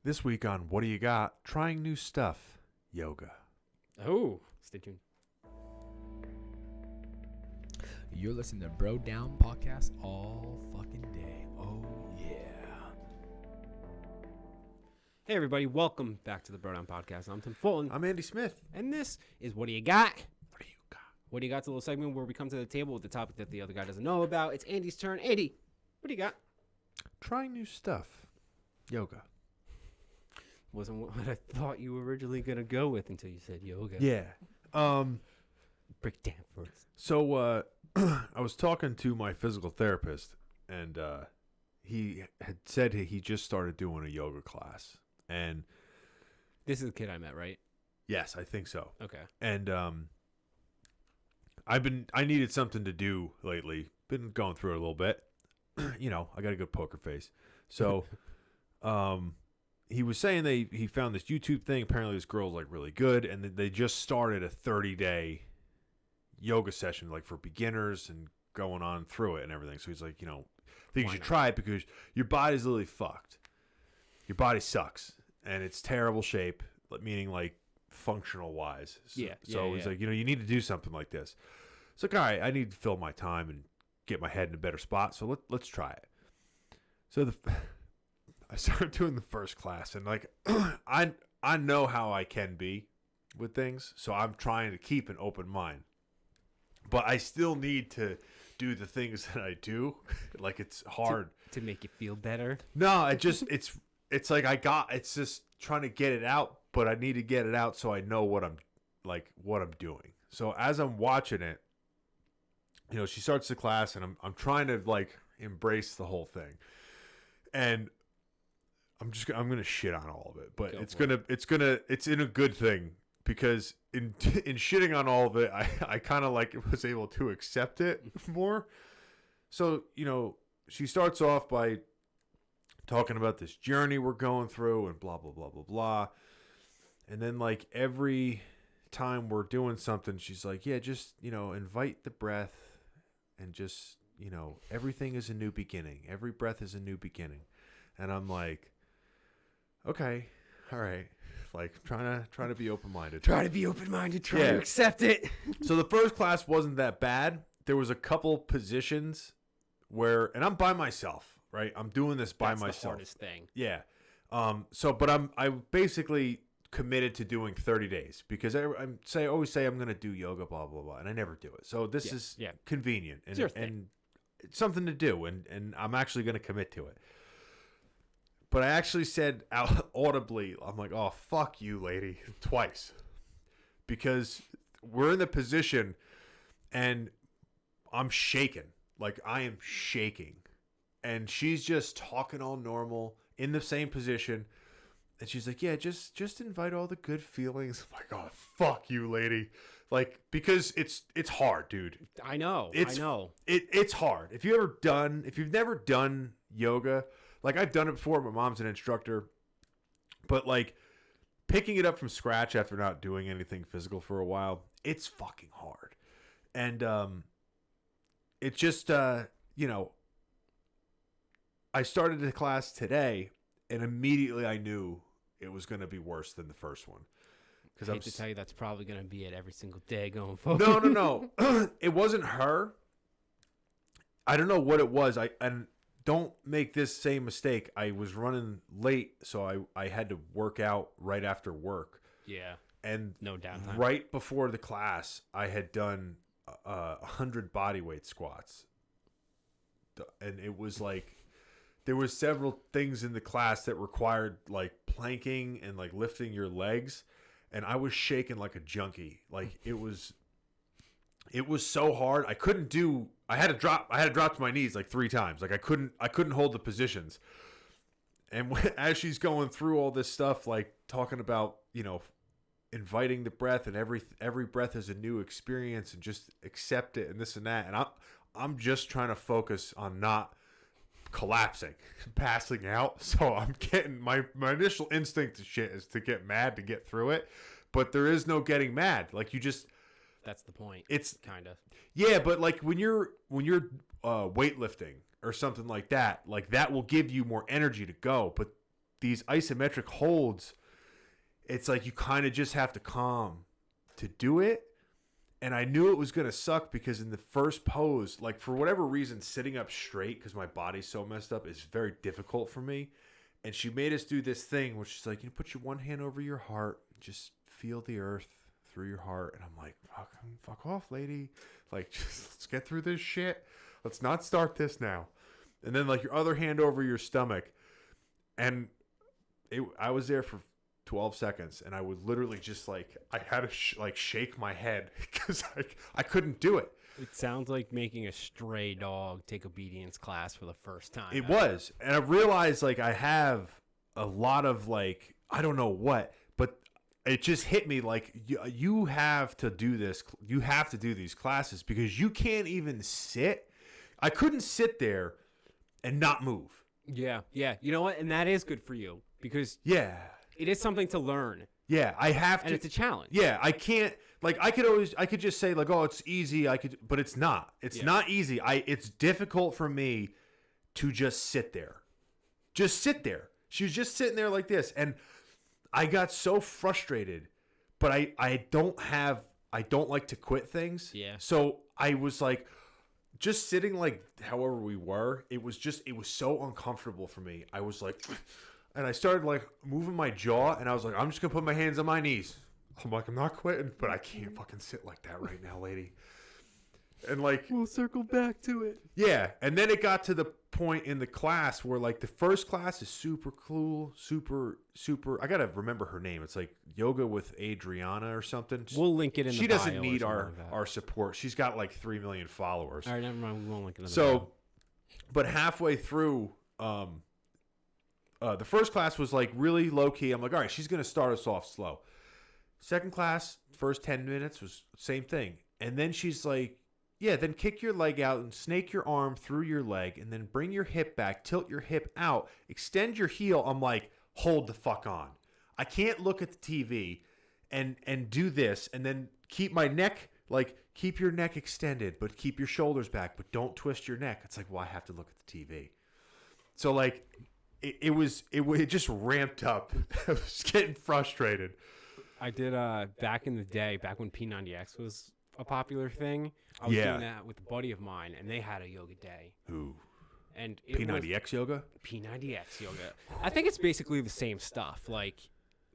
This week on What Do You Got? Trying new stuff. Yoga. Oh, stay tuned. You're listening to Bro Down Podcast all fucking day. Oh, yeah. Hey, everybody. Welcome back to the Bro Down Podcast. I'm Tim Fulton. I'm Andy Smith. And this is What Do You Got? What do you got? What Do You Got? It's a little segment where we come to the table with the topic that the other guy doesn't know about. It's Andy's turn. Andy, what do you got? Trying new stuff. Yoga. Wasn't what I thought you were originally going to go with until you said yoga. Yeah. Break it down for us. So, I was talking to my physical therapist, and he had said he just started doing a yoga class. And This is the kid I met, right? yes, I think so. Okay. And I needed something to do lately. Been going through it a little bit. You know, I got a good poker face. So, he was saying he found this YouTube thing. Apparently this girl's like really good, and they just started a 30-day yoga session like for beginners and going on through it and everything. So he's like, you know, I think you should try it because your body's literally fucked. Your body sucks and it's terrible shape, meaning like functional wise. So he's like, you know, you need to do something like this. It's like, all right, I need to fill my time and get my head in a better spot. So let's try it. So I started doing the first class, and like I know how I can be with things, so I'm trying to keep an open mind. But I still need to do the things that I do. Like it's hard To make you feel better. No, it's like it's just trying to get it out, but I need to get it out so I know what I'm doing. So as I'm watching it, you know, she starts the class, and I'm trying to like embrace the whole thing, and I'm gonna shit on all of it, but it's in a good thing, because in shitting on all of it, I kind of like was able to accept it more. So, you know, she starts off by talking about this journey we're going through and blah blah blah blah blah, and then like every time we're doing something, she's like, yeah, just, you know, invite the breath, and just, you know, everything is a new beginning. Every breath is a new beginning, and I'm like, okay, all right, like trying to be open-minded. Try to be open-minded. Try to accept it. So the first class wasn't that bad. There was a couple positions where, and I'm by myself, right? I'm doing this by myself. That's the hardest thing. Yeah. But I basically committed to doing 30 days because I always say I'm going to do yoga, blah blah blah, and I never do it. So this is convenient and it's something to do, and I'm actually going to commit to it. But I actually said out audibly, I'm like, oh, fuck you, lady, twice. Because we're in the position, and I'm shaking. Like, I am shaking. And she's just talking all normal, in the same position. And she's like, yeah, just invite all the good feelings. I'm like, oh, fuck you, lady. Like, because it's hard, dude. I know. It's hard. If you've never done yoga, like I've done it before, my mom's an instructor, but like picking it up from scratch after not doing anything physical for a while, it's fucking hard. And it just, you know, I started the class today, and immediately I knew it was going to be worse than the first one. I hate to tell you, that's probably going to be it every single day going forward. No. It wasn't her. I don't know what it was. And don't make this same mistake. I was running late, so I had to work out right after work. Yeah. And no downtime. Right before the class, I had done 100 bodyweight squats. And it was like, there was several things in the class that required like planking and like lifting your legs. And I was shaking like a junkie. Like it was so hard. I had to drop to my knees like 3 times. Like I couldn't hold the positions. And as she's going through all this stuff, like talking about, you know, inviting the breath, and every breath is a new experience, and just accept it, and this and that. And I'm just trying to focus on not collapsing, passing out. So I'm getting my initial instinct to shit is to get mad to get through it, but there is no getting mad. Like you just, that's the point. It's kind of, yeah, but like when you're weightlifting or something like that will give you more energy to go. But these isometric holds, it's like you kind of just have to calm to do it. And I knew it was going to suck because in the first pose, like for whatever reason, sitting up straight because my body's so messed up is very difficult for me. And she made us do this thing, which is like, you put your one hand over your heart, just feel the earth through your heart. And I'm like, fuck off, lady. Like, just let's get through this shit. Let's not start this now. And then like your other hand over your stomach. And I was there for 12 seconds, and I would literally just like, I had to shake my head because I couldn't do it. It sounds like making a stray dog take obedience class for the first time. It was. And I realized like I have a lot of like, I don't know what, but it just hit me like you have to do this. You have to do these classes because you can't even sit. I couldn't sit there and not move. Yeah. You know what? And that is good for you because Yeah. it is something to learn. Yeah, I have to. And it's a challenge. Yeah, I can't. Like, I could just say like, oh, it's easy. But it's not. It's not easy. It's difficult for me to just sit there. Just sit there. She was just sitting there like this, and I got so frustrated. But I don't like to quit things. Yeah. So I was like, just sitting like however we were. It was so uncomfortable for me. I was like. And I started like moving my jaw, and I was like, I'm just gonna put my hands on my knees. I'm like, I'm not quitting, but I can't fucking sit like that right now, lady. And like, We'll circle back to it. yeah. And then it got to the point in the class where like the first class is super cool, super. I gotta remember her name. It's like Yoga with Adriana or something. We'll link it in She the bio doesn't or need something our like that. our support. She's got like 3 million followers. All right, never mind. We won't link it in the bio. So, but halfway through, the first class was like really low key. I'm like, all right, she's going to start us off slow. Second class, first 10 minutes was same thing. And then she's like, yeah, then kick your leg out and snake your arm through your leg and then bring your hip back, tilt your hip out, extend your heel. I'm like, hold the fuck on. I can't look at the TV and do this and then keep my neck, like keep your neck extended, but keep your shoulders back, but don't twist your neck. It's like, well, I have to look at the TV. So like, it just ramped up. I was getting frustrated. I did back in the day, back when P90X was a popular thing. I was doing that with a buddy of mine, and they had a yoga day. Ooh. And it P90X yoga? P90X yoga. I think it's basically the same stuff, like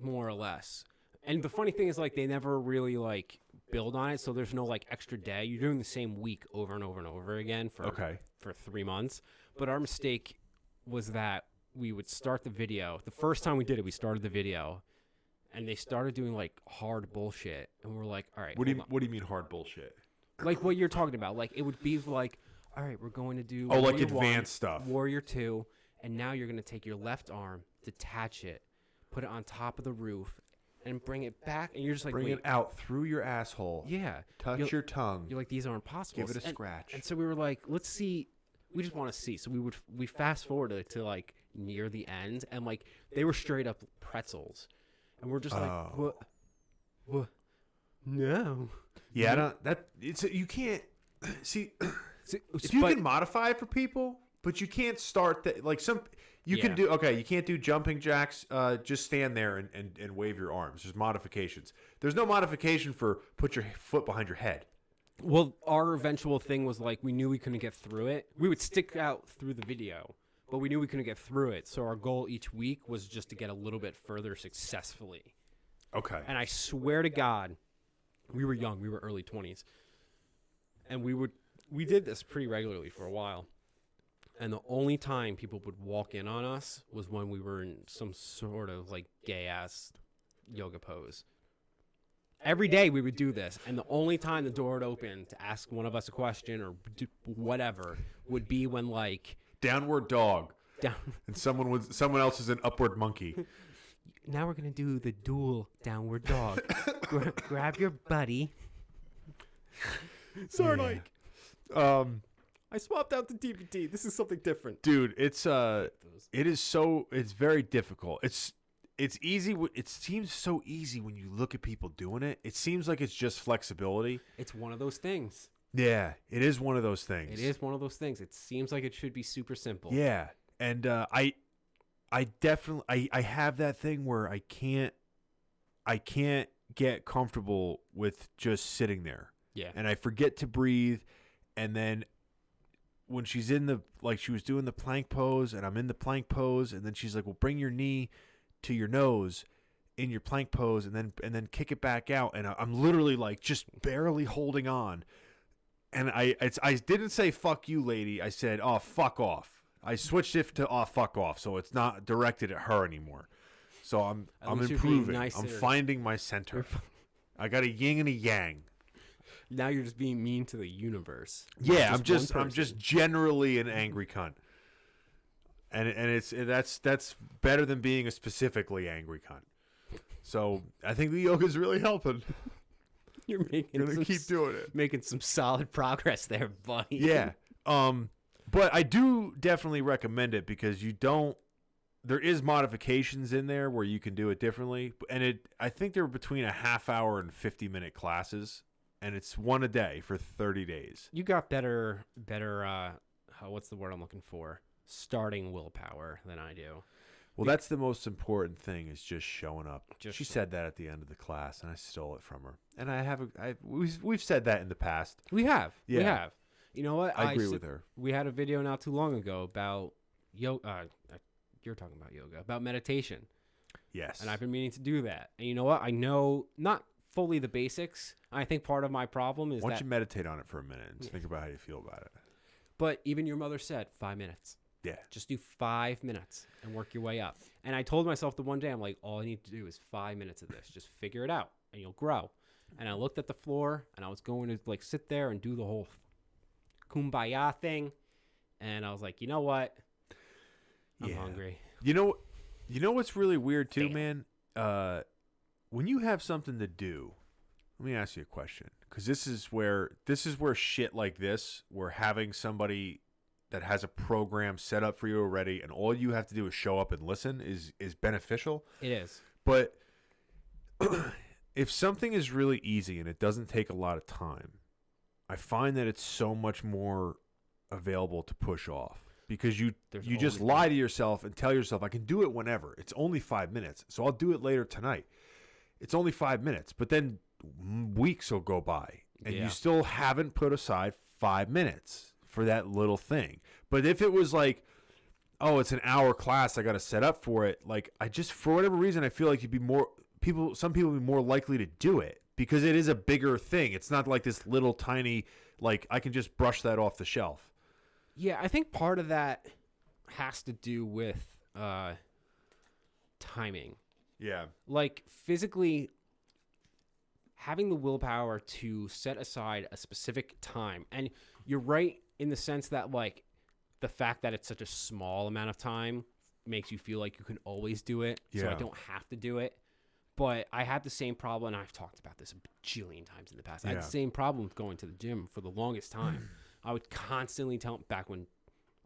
more or less. And the funny thing is, like, they never really like build on it, so there's no like extra day. You're doing the same week over and over and over again for 3 months. But our mistake was that we would start the video. The first time we did it, we started the video, and they started doing like hard bullshit, and we're like, all right. What do you mean hard bullshit? Like what you're talking about. Like it would be like, all right, we're going to do like Warrior advanced 1, stuff. Warrior 2, and now you're going to take your left arm, detach it, put it on top of the roof, and bring it back, and you're just like, bring wait, it out through your asshole. yeah. Touch your tongue. You're like, these aren't possible. Give it a scratch. And so we were like, let's see. We just want to see. So we fast forwarded to like near the end, and like they were straight up pretzels, and we're just like, what? No. Yeah, I don't, that it's you can't see So, if you can modify it for people, but you can't start that like some you can do you can't do jumping jacks, just stand there and wave your arms. There's modifications. There's no modification for put your foot behind your head. Well, our eventual thing was like we knew we couldn't get through it. We would stick out through the video, but we knew we couldn't get through it. So our goal each week was just to get a little bit further successfully. Okay. And I swear to God, we were young. We were early 20s. And we did this pretty regularly for a while. And the only time people would walk in on us was when we were in some sort of like gay-ass yoga pose. Every day we would do this, and the only time the door would open to ask one of us a question or do whatever would be when like Downward dog, down. and someone else is an upward monkey. Now we're gonna do the dual downward dog. Grab your buddy. Sorry, Mike. I swapped out the DVD. This is something different, Dude, it's very difficult. It's easy. It seems so easy when you look at people doing it. It seems like it's just flexibility. It's one of those things. Yeah, it is one of those things. It is one of those things. It seems like it should be super simple. Yeah, and I I definitely I have that thing where I can't get comfortable with just sitting there. Yeah. And I forget to breathe, and then when she's in the, like, she was doing the plank pose, and I'm in the plank pose, and then she's like, well, bring your knee to your nose in your plank pose, and then kick it back out, and I'm literally like just barely holding on. And I didn't say fuck you, lady. I said, oh, fuck off. I switched it to oh, fuck off, so it's not directed at her anymore. So I'm least you're being improving. nicer. I'm finding my center. I got a yin and a yang. Now you're just being mean to the universe. Yeah, I'm just generally an angry cunt. And that's better than being a specifically angry cunt. So I think the yoga's really helping. You're gonna keep doing it. Making some solid progress there, buddy. Yeah. But I do definitely recommend it because there is modifications in there where you can do it differently. And I think they're between a half hour and 50-minute classes. And it's one a day for 30 days. You got better, what's the word I'm looking for? Starting willpower than I do. Well, that's the most important thing, is just showing up. She said that at the end of the class, and I stole it from her. And we've said that in the past. We have. Yeah. We have. You know what? I agree with her. We had a video not too long ago about yoga. You're talking about yoga, about meditation. Yes. And I've been meaning to do that. And you know what? I know not fully the basics. I think part of my problem is Why don't you meditate on it for a minute and think about how you feel about it? But even your mother said 5 minutes. Yeah. Just do 5 minutes and work your way up. And I told myself the one day, I'm like, all I need to do is 5 minutes of this. Just figure it out and you'll grow. And I looked at the floor and I was going to like sit there and do the whole kumbaya thing. And I was like, you know what? I'm hungry. You know what's really weird too, man? When you have something to do, let me ask you a question, because this is where shit like this, where having somebody that has a program set up for you already, and all you have to do is show up and listen, is beneficial. It is. But if something is really easy and it doesn't take a lot of time, I find that it's so much more available to push off. Because you just lie to yourself and tell yourself, I can do it whenever. It's only 5 minutes, so I'll do it later tonight. It's only 5 minutes, but then weeks will go by, and you still haven't put aside 5 minutes for that little thing. But if it was like, oh, it's an hour class, I got to set up for it. Like, for whatever reason, I feel like some people would be more likely to do it because it is a bigger thing. It's not like this little tiny, like, I can just brush that off the shelf. Yeah, I think part of that has to do with timing. Yeah. Like, physically having the willpower to set aside a specific time. And you're right in the sense that, like, the fact that it's such a small amount of time makes you feel like you can always do it. So I don't have to do it. But I had the same problem, and I've talked about this a bajillion times in the past. I had the same problem with going to the gym for the longest time. I would constantly tell, back when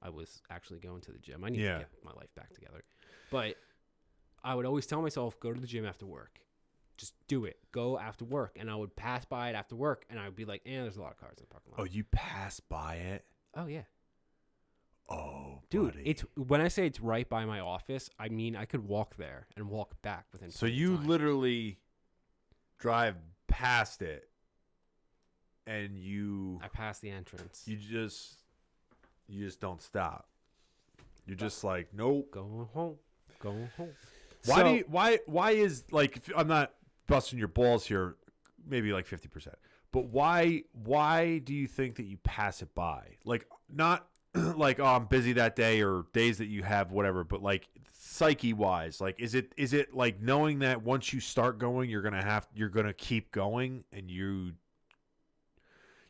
I was actually going to the gym, I need to get my life back together. But I would always tell myself, go to the gym after work. Just do it. Go after work. And I would pass by it after work, and I would be like, there's a lot of cars in the parking lot. Oh, you pass by it? Oh, yeah. Oh, dude, buddy. it's when I say it's right by my office, I mean I could walk there and walk back within. So you literally drive past it, and I pass the entrance. You just don't stop. You're just like, nope. Going home. Why is, like, I'm not busting your balls here, maybe like 50%, but why do you think that you pass it by? Like, not like, oh, I'm busy that day, or days that you have whatever, but like psyche wise, like, is it like knowing that once you start going, you're gonna keep going, and you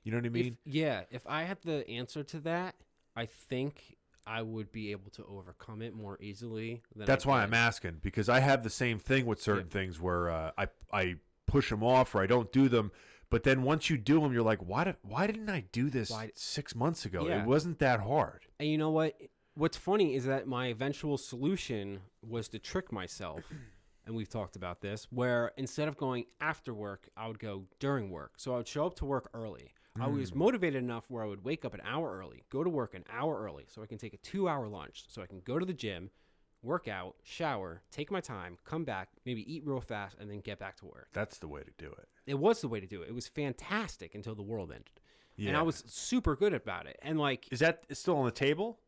know what I mean? If I had the answer to that, I think I would be able to overcome it more easily. That's why I'm asking, because I have the same thing with certain things where I push them off, or I don't do them. But then once you do them, you're like, why didn't I do this 6 months ago? Yeah. It wasn't that hard. And you know what? What's funny is that my eventual solution was to trick myself. And we've talked about this, where instead of going after work, I would go during work. So I would show up to work early. I was motivated enough where I would wake up an hour early, go to work an hour early, so I can take a 2-hour lunch, so I can go to the gym, work out, shower, take my time, come back, maybe eat real fast, and then get back to work. That's the way to do it. It was the way to do it. It was fantastic until the world ended. Yeah. And I was super good about it. And like, Is that still on the table?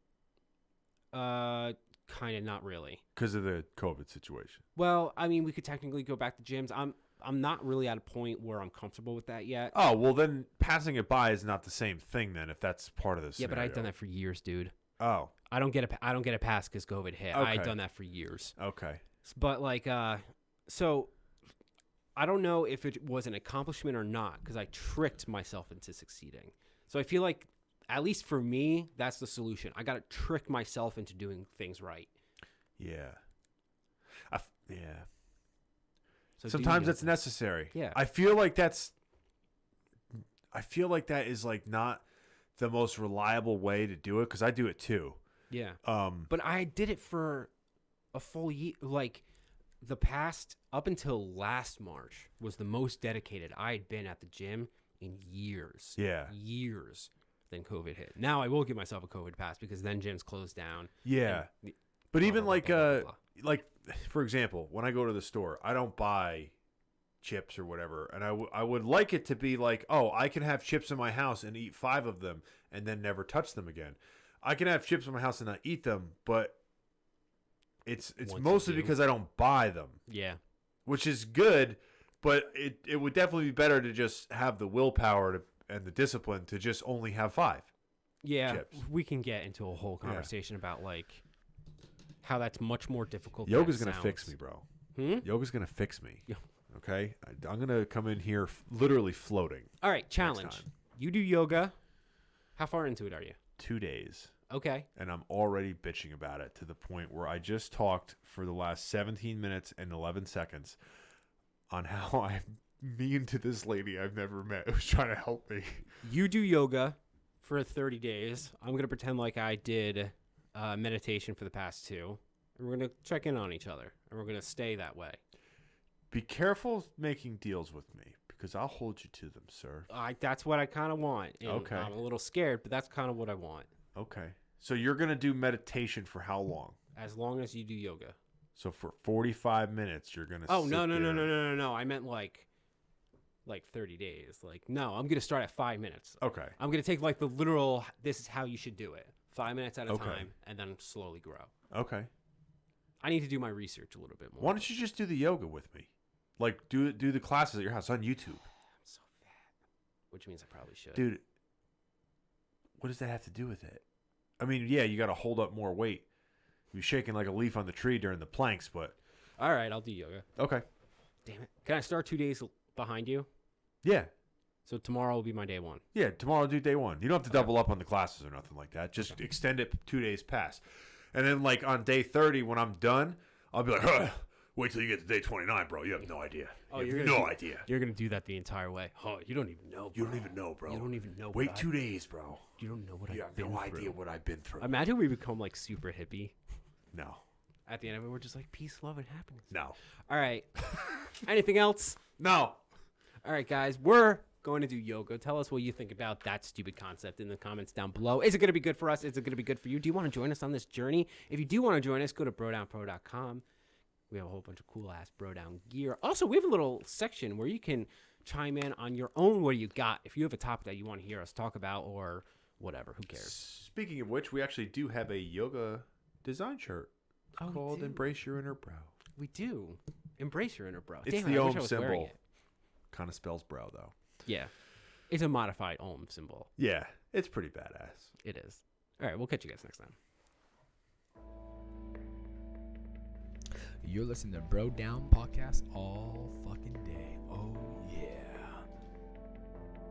kind of not really. Because of the COVID situation. Well, I mean, we could technically go back to gyms. I'm not really at a point where I'm comfortable with that yet. Oh, well, then passing it by is not the same thing then if that's part of the Yeah, scenario. but I've done that for years, dude. Oh, I don't get a pass because COVID hit. I had Okay. done that for years. okay. But like, so I don't know if it was an accomplishment or not because I tricked myself into succeeding. So I feel like, at least for me, that's the solution. I got to trick myself into doing things right. Yeah. Yeah. So Sometimes that's necessary. Yeah. I feel like that is like not the most reliable way to do it because I do it too. Yeah. But I did it for a full year. Like the past up until last March was the most dedicated I had been at the gym in years. Yeah. Years. Then COVID hit. Now I will give myself a COVID pass because then gyms closed down. Yeah. and- But blah, even blah, like blah, blah, blah, blah. like for example, when I go to the store, I don't buy chips or whatever, and I would like it to be like, oh, I can have chips in my house and eat 5 of them and then never touch them again. I can have chips in my house and not eat them, but it's Once you mostly do. because I don't buy them, Yeah. which is good, but it would definitely be better to just have the willpower and the discipline to just only have 5. Yeah. Chips. We can get into a whole conversation about like how that's much more difficult. Yoga's than it gonna fix me, sounds. bro. Yoga's gonna fix me. Yeah. Okay, I'm gonna come in here literally floating. All right. Challenge. time. You do yoga. How far into it are you? 2 days. Okay. And I'm already bitching about it to the point where I just talked for the last 17 minutes and 11 seconds on how I'm mean to this lady I've never met who's trying to help me. You do yoga for 30 days. I'm going to pretend like I did meditation for the past 2. And we're going to check in on each other. And we're going to stay that way. Be careful making deals with me because I'll hold you to them, sir. That's what I kind of want. And Okay. I'm a little scared, but that's kind of what I want. Okay. So you're going to do meditation for how long? As long as you do yoga. So for 45 minutes, you're going to Oh, no. I meant like 30 days. Like, no, I'm going to start at 5 minutes. Okay. I'm going to take like the literal, this is how you should do it. 5 minutes at a Okay. time and then slowly grow. Okay. I need to do my research a little bit more. Why don't you just do the yoga with me? Like, do the classes at your house on YouTube. I'm so fat. Which means I probably should. Dude, what does that have to do with it? I mean, yeah, you got to hold up more weight. You're shaking like a leaf on the tree during the planks, but... All right, I'll do yoga. Okay. Damn it. Can I start 2 days behind you? Yeah. So tomorrow will be my day 1. Yeah, tomorrow do day 1. You don't have to double up on the classes or nothing like that. Just extend it 2 days past. And then, like, on day 30, when I'm done, I'll be like, huh, wait till you get to day 29, bro. You have no idea. Oh, you you're have gonna no do- idea. You're going to do that the entire way. Oh, you don't even know, bro. You don't even know, bro. You don't even know. Wait what 2 days, bro. You don't know what You I've have been no through. idea what I've been through. Imagine we become like super hippie. No. At the end of it, we're just like peace, love, and happiness. No. All right. Anything else? No. All right, guys. We're going to do yoga. Tell us what you think about that stupid concept in the comments down below. Is it going to be good for us? Is it going to be good for you? Do you want to join us on this journey? If you do want to join us, go to brodownpro.com. We have a whole bunch of cool-ass Brodown gear. Also, we have a little section where you can chime in on your own what you got. If you have a topic that you want to hear us talk about or whatever, who cares? Speaking of which, we actually do have a yoga design shirt Oh, we called do. Embrace Your Inner Brow. We do. Embrace your inner bro. It's Damn, the I wish Om I was wearing symbol. it. Kind of spells brow, though. Yeah. It's a modified Om symbol. Yeah, it's pretty badass. It is. All right, we'll catch you guys next time. You're listening to Bro Down Podcast all fucking day. Oh, yeah.